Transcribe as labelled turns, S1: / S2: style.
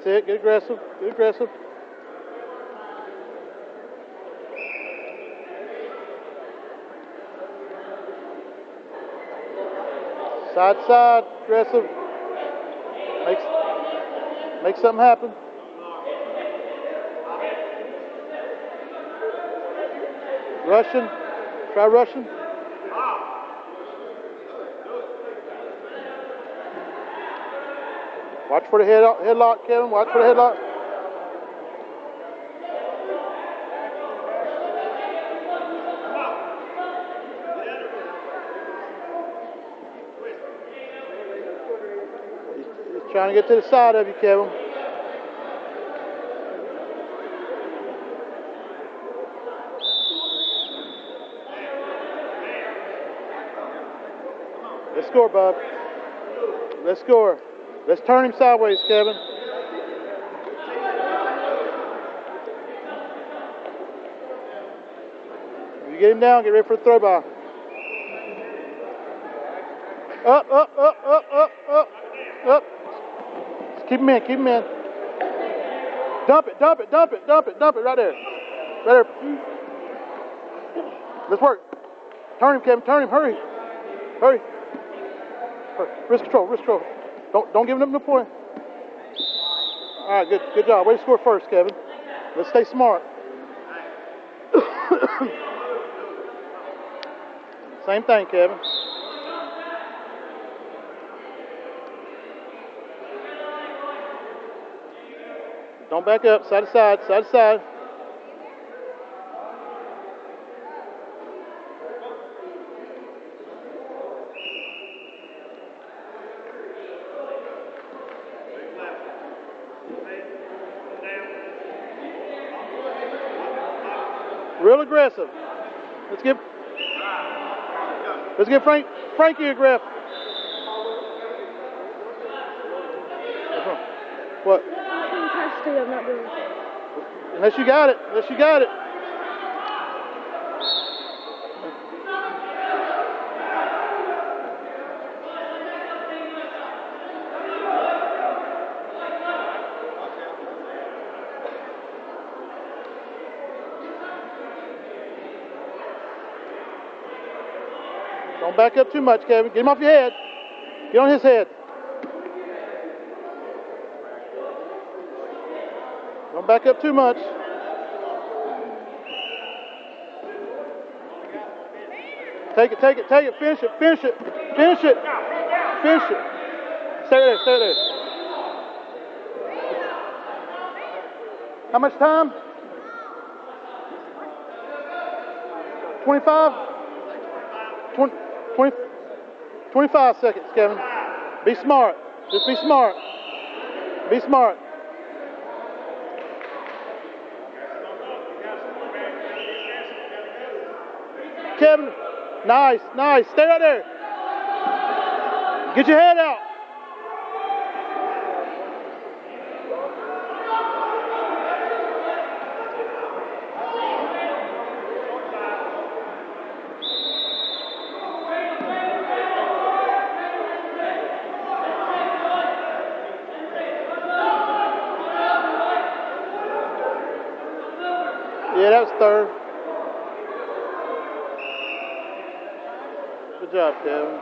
S1: That's it. Get aggressive. Get aggressive. Side to side. Aggressive. Make something happen. Russian. Try Russian. Watch for the headlock, Kevin. Watch for the headlock. He's trying to get to the side of you, Kevin. Let's score, Bob. Let's score. Let's turn him sideways, Kevin. You get him down, get ready for the throw by. Up, up, up, up, up, up, up. Just keep him in, keep him in. Dump it, dump it, dump it, dump it, dump it, right there. Right there. Let's work. Turn him, Kevin, turn him, hurry. Hurry. Wrist control, wrist control. Don't give him no point. All right, good job. Way to score first, Kevin. Let's stay smart. Same thing, Kevin. Don't back up. Side to side, side to side. Real aggressive. Let's get Frankie aggressive. What?
S2: I'm not doing it.
S1: Unless you got it. Unless you got it. Don't back up too much, Kevin. Get him off your head. Get on his head. Don't back up too much. Take it, take it, take it. Finish it, finish it, finish it, finish it. Stay there, stay there. How much time? 25? 25 seconds, Kevin. Be smart. Just be smart. Be smart. Kevin, nice, nice. Stay right there. Get your head out. Yeah, that was third. Good job, Kevin.